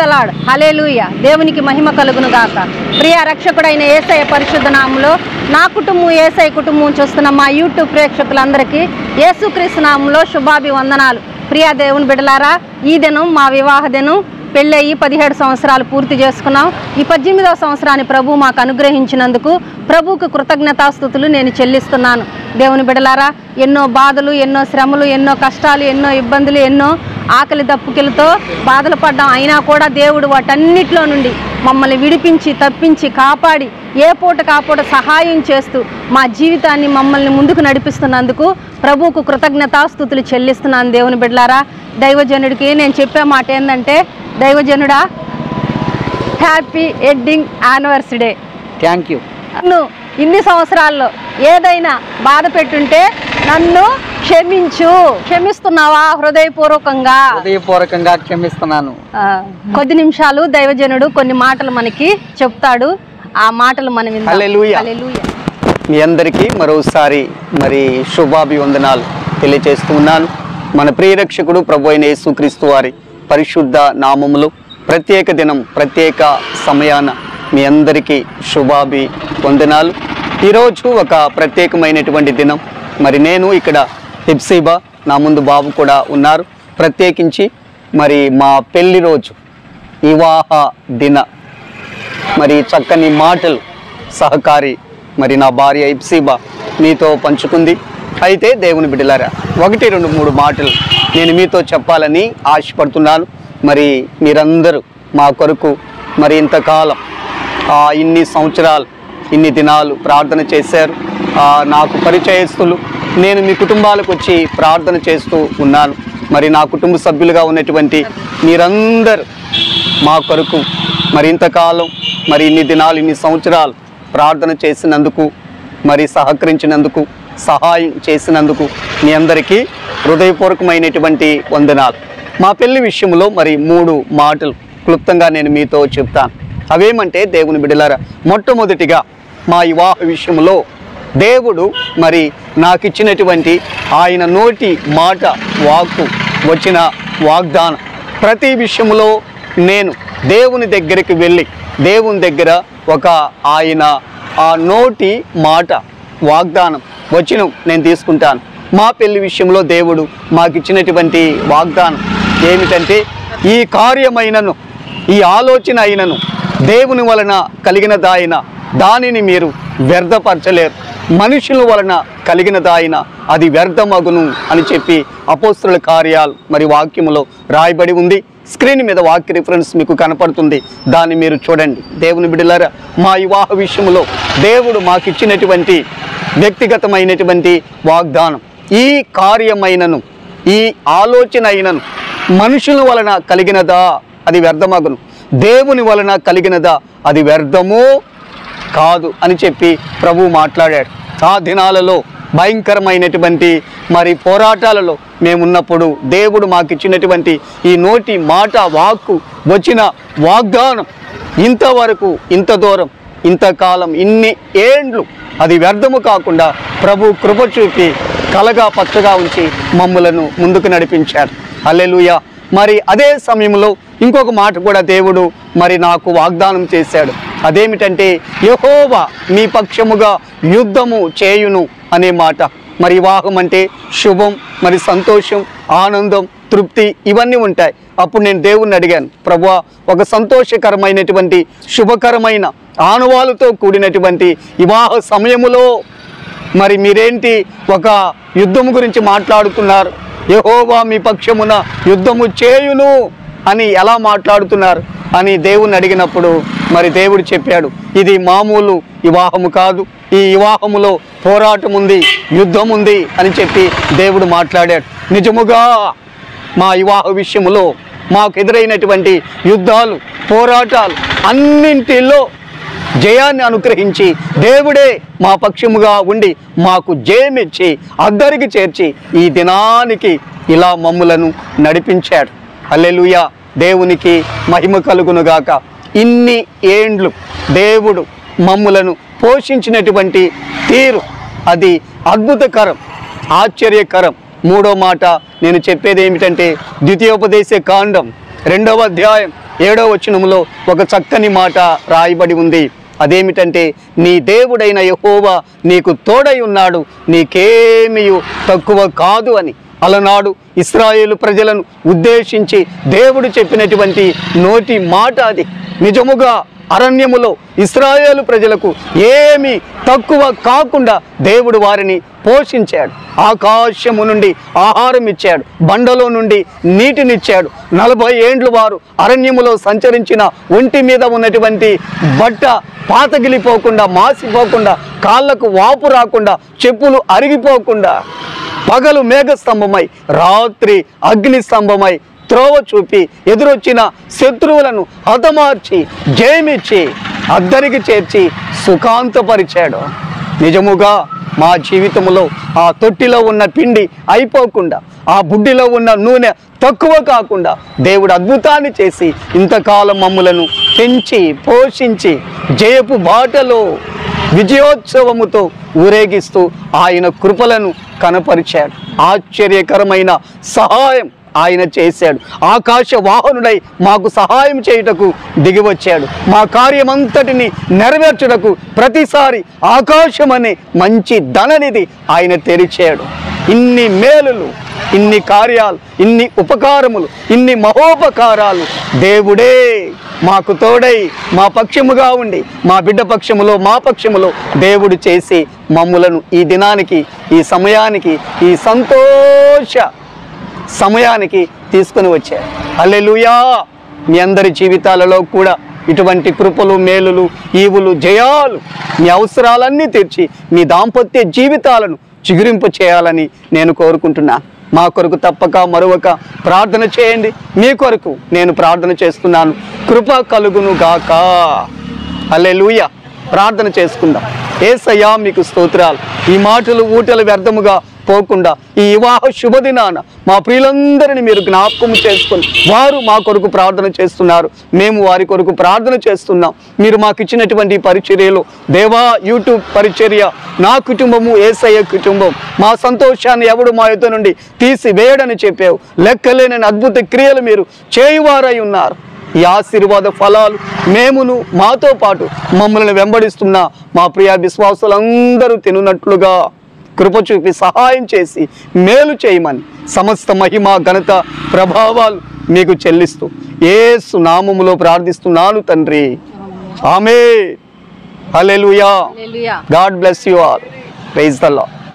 The lord. హల్లెలూయా. దేవునికి మహిమ కలుగును గాక. ప్రియ రక్షకుడైన యేసయ్య పరిశుద్ధ నామములో నా కుటుంబం యేసయ్య కుటుంబం చూస్తున్న మా యూట్యూబ్ ప్రేక్షకులందరికీ యేసుక్రీస్తు నామములో శుభాభివందనాలు. ప్రియ దేవుని బిడ్డలారా, ఈ దినం మా వివాహ దినం. పెళ్ళయి 17 సంవత్సరాలు పూర్తి చేసుకున్నాం. ఈ 18వ సంవత్సరాన్ని ప్రభు మాకు అనుగ్రహించినందుకు ప్రభువుకు కృతజ్ఞతాస్తుతులు నేను చెల్లిస్తున్నాను. దేవుని బిడ్డలారా, ఎన్నో బాధలు, ఎన్నో శ్రమలు, ఎన్నో కష్టాలు, ఎన్నో ఇబ్బందులు, ఎన్నో ఆకలి దప్పుకిలతో బాధలు పడ్డాం. అయినా కూడా దేవుడు వాటన్నిటిలో నుండి మమ్మల్ని విడిపించి తప్పించి కాపాడి ఏ పూట కాపూట సహాయం చేస్తూ మా జీవితాన్ని మమ్మల్ని ముందుకు నడిపిస్తున్నందుకు ప్రభువుకు కృతజ్ఞతాస్తుతులు చెల్లిస్తున్నాను. దేవుని బిడ్డలారా, దైవజనుడికి నేను చెప్పే మాట ఏంటంటే, దైవజనుడా, happy wedding anniversary. Thank you. నన్ను ఇన్ని సంవత్సరాల్లో ఏదైనా బాధ పెట్టుంటే నన్ను క్షమిస్తున్నావా? హృదయపూర్వకంగా క్షమిస్తున్నాను. కొద్ది నిమిషాలు దైవజనుడు కొన్ని మాటలు మనకి చెప్తాడు. ఆ మాటలు మనం విందాం. హల్లెలూయా. హల్లెలూయా. మీ అందరికీ మరోసారి శుభాభివందనాలు తెలియజేస్తూ ఉన్నాను. మన ప్రియరక్షకుడు ప్రభు అయిన యేసుక్రీస్తు వారి పరిశుద్ధ నామములో ప్రత్యేక దినం, ప్రత్యేక సమయాన మీ అందరికీ శుభాభివందనాలు. ఈరోజు ఒక ప్రత్యేకమైనటువంటి దినం. నేను ఇక్కడ హెప్సిబా, నా ముందు బాబు కూడా ఉన్నారు. ప్రత్యేకించి మా పెళ్లి రోజు, వివాహ దిన చక్కని మాటలు సహకారి నా భార్య హెప్సిబా మీతో పంచుకుంది. అయితే దేవుని బిడ్డలారా, 1, 2, 3 మాటలు నేను మీతో చెప్పాలని ఆశపడుతున్నాను. మీరందరూ మా కొరకు ఇంతకాలం ఇన్ని సంవత్సరాలు, ఇన్ని దినాలు ప్రార్థన చేశారు. నాకు పరిచయస్తులు, నేను మీ కుటుంబాలకు వచ్చి ప్రార్థన చేస్తూ ఉన్నాను. నా కుటుంబ సభ్యులుగా ఉన్నటువంటి మీరందరూ మా కొరకు ఇంతకాలం ఇన్ని దినాలు, ఇన్ని సంవత్సరాలు ప్రార్థన చేసినందుకు, సహకరించినందుకు, సహాయం చేసినందుకు మీ అందరికీ హృదయపూర్వకమైనటువంటి వందనాలు. మా పెళ్లి విషయంలో 3 మాటలు క్లుప్తంగా నేను మీతో చెప్తాను. అవేమంటే, దేవుని బిడ్డలారా, మొట్టమొదటిగా మా వివాహ విషయంలో దేవుడు నాకు ఇచ్చినటువంటి ఆయన నోటి మాట, వాక్కు, వచ్చిన వాగ్దానం. ప్రతి విషయంలో నేను దేవుని దగ్గరికి వెళ్ళి దేవుని దగ్గర ఆయన ఆ నోటి మాట, వాగ్దానం, వచనం నేను తీసుకుంటాను. మా పెళ్లి విషయంలో దేవుడు మాకు ఇచ్చినటువంటి వాగ్దానం ఏమిటంటే, ఈ కార్యమైనను, ఈ ఆలోచన అయినను దేవుని వలన కలిగినదాయన, దానిని మీరు వ్యర్థపరచలేరు. మనుషుల వలన కలిగినదాయన అది వ్యర్థమగును అని చెప్పి అపోస్తలుల కార్యాలు వాక్యములో రాయబడి ఉంది. స్క్రీన్ మీద వాక్య రిఫరెన్స్ మీకు కనపడుతుంది, దాన్ని మీరు చూడండి. దేవుని బిడ్డలారా, మా వివాహ విషయంలో దేవుడు మాకు ఇచ్చినటువంటి వ్యక్తిగతమైనటువంటి వాగ్దానం, ఈ కార్యమైనను, ఈ ఆలోచన అయినను మనుషుల వలన కలిగినదా అది వ్యర్థమగును, దేవుని వలన కలిగినదా అది వ్యర్థమో కాదు అని చెప్పి ప్రభువు మాట్లాడాడు. ఆ దినాలలో భయంకరమైనటువంటి పోరాటాలలో మేమున్నప్పుడు దేవుడు మాకు ఇచ్చినటువంటి ఈ నోటి మాట, వాక్కు, వచ్చిన వాగ్దానం ఇంతవరకు, ఇంత దూరం, ఇంతకాలం, ఇన్ని ఏండ్లు అది వ్యర్థము కాకుండా ప్రభు కృప చూపి కలగా పచ్చగా ఉంచి మమ్ములను ముందుకు నడిపించారు. హల్లెలూయా. అదే సమయంలో ఇంకొక మాట కూడా దేవుడు నాకు వాగ్దానం చేశాడు. అదేమిటంటే, యెహోవా మీ పక్షముగా యుద్ధము చేయును అనే మాట. వివాహం అంటే శుభం, సంతోషం, ఆనందం, తృప్తి ఇవన్నీ ఉంటాయి. అప్పుడు నేను దేవుణ్ణి అడిగాను, ప్రభువా, ఒక సంతోషకరమైనటువంటి, శుభకరమైన, ఆనవాళ్ళతో కూడినటువంటి వివాహ సమయములో మీరేంటి ఒక యుద్ధం గురించి మాట్లాడుతున్నారు? యెహోవా మీ పక్షమున యుద్ధము చేయును అని ఎలా మాట్లాడుతున్నారు అని దేవుణ్ణి అడిగినప్పుడు దేవుడు చెప్పాడు, ఇది మామూలు వివాహము కాదు, ఈ వివాహములో పోరాటం ఉంది, యుద్ధం ఉంది అని చెప్పి దేవుడు మాట్లాడాడు. నిజముగా మా వివాహ విషయంలో మాకు ఎదురైనటువంటి యుద్ధాలు, పోరాటాలు అన్నింటిలో జయాన్ని అనుగ్రహించి దేవుడే మా పక్షముగా ఉండి మాకు జయమిచ్చి అద్దరికి చేర్చి ఈ దినానికి ఇలా మమ్ములను నడిపించాడు. హల్లెలూయా. దేవునికి మహిమ కలుగునుగాక. ఇన్ని ఏండ్లు దేవుడు మమ్ములను పోషించినటువంటి తీరు అది అద్భుతకరం, ఆశ్చర్యకరం. 3వ మాట నేను చెప్పేది ఏమిటంటే, ద్వితీయోపదేశ కాండం 2వ అధ్యాయం 7వ వచనములో ఒక చక్కని మాట రాయబడి ఉంది. అదేమిటంటే, నీ దేవుడైన యెహోవా నీకు తోడై ఉన్నాడు, నీకేమీ తక్కువ కాదు అని. అలనాడు ఇశ్రాయేలు ప్రజలను ఉద్దేశించి దేవుడు చెప్పినటువంటి నోటి మాట అది. నిజముగా అరణ్యములో ఇశ్రాయేలు ప్రజలకు ఏమీ తక్కువ కాకుండా దేవుడు వారిని పోషించాడు. ఆకాశము నుండి ఆహారం ఇచ్చాడు, బండలో నుండి నీటినిచ్చాడు. 40 ఏండ్లు వారు అరణ్యములో సంచరించిన ఒంటి మీద ఉన్నటువంటి బట్ట పాతగిలిపోకుండా, మాసిపోకుండా, కాళ్ళకు వాపు రాకుండా, చెప్పులు అరిగిపోకుండా, పగలు మేఘస్తంభమై రాత్రి అగ్ని స్తంభమై త్రోవ చూపి ఎదురొచ్చిన శత్రువులను హతమార్చి జయమిచ్చి అద్దరికి చేర్చి సుఖాంతపరిచాడు. నిజముగా మా జీవితంలో ఆ తొట్టిలో ఉన్న పిండి అయిపోకుండా, ఆ బుడ్డిలో ఉన్న నూనె తక్కువ కాకుండా దేవుడు అద్భుతాన్ని చేసి ఇంతకాలం మమ్ములను పెంచి పోషించి జయపు బాటలో విజయోత్సవముతో ఊరేగిస్తూ ఆయన కృపలను కనపరిచాడు. ఆశ్చర్యకరమైన సహాయం ఆయన చేశాడు. ఆకాశ వాహనుడై మాకు సహాయం చేయుటకు దిగివచ్చాడు. మా కార్యమంతటిని నెరవేర్చుటకు ప్రతిసారి ఆకాశమనే మంచి ధననిధి ఆయన తెరిచాడు. ఇన్ని మేలులు, ఇన్ని కార్యాలు, ఇన్ని ఉపకారములు, ఇన్ని మహోపకారాలు దేవుడే మాకు తోడై మా పక్షముగా ఉండి, మా బిడ్డ పక్షములో మా పక్షములో దేవుడు చేసి మమ్ములను ఈ దినానికి, ఈ సమయానికి, ఈ సంతోష సమయానికి తీసుకుని వచ్చారు. హల్లెలూయా! మీ అందరి జీవితాలలో కూడా ఇటువంటి కృపలు, మేలులు, ఈవులు, జయాలు, మీ అవసరాలన్నీ తీర్చి మీ దాంపత్య జీవితాలను చిగురింపు చేయాలని నేను కోరుకుంటున్నాను. మా కొరకు తప్పక మరొక ప్రార్థన చేయండి. మీ కొరకు నేను ప్రార్థన చేస్తున్నాను. కృప కలుగును గాక. హల్లెలూయా! ప్రార్థన చేసుకుందాం. యేసయ్యా మీకు స్తోత్రాలు. ఈ మాటలు ఊటలు వ్యర్థముగా పోకుండా ఈ వివాహ శుభదినాన మా ప్రియులందరినీ మీరు జ్ఞాపకం చేసుకొని, వారు మా కొరకు ప్రార్థన చేస్తున్నారు, మేము వారి కొరకు ప్రార్థన చేస్తున్నాం. మీరు మాకు ఇచ్చినటువంటి పరిచర్యలో దేవా, యూట్యూబ్ పరిచర్య, నా కుటుంబము యేసయ్య కుటుంబం, మా సంతోషాన్ని ఎవడు మా యొద్ద నుండి తీసి వేయడని చెప్పావు. లెక్కలేని అద్భుత క్రియలు మీరు చేయువారై ఉన్నారు. ఈ ఆశీర్వాద ఫలాలు మేమును, మాతో పాటు మమ్మల్ని వెంబడిస్తున్న మా ప్రియ విశ్వాసులందరూ తినున్నట్లుగా కృప చూపి సహాయం చేసి మేలు చేయమని సమస్త మహిమ, ఘనత, ప్రభావాలు మీకు చెల్లిస్తూ యేసు నామములో ప్రార్థిస్తున్నాను తండ్రి. Amen. Hallelujah. God bless you all. Praise the lord.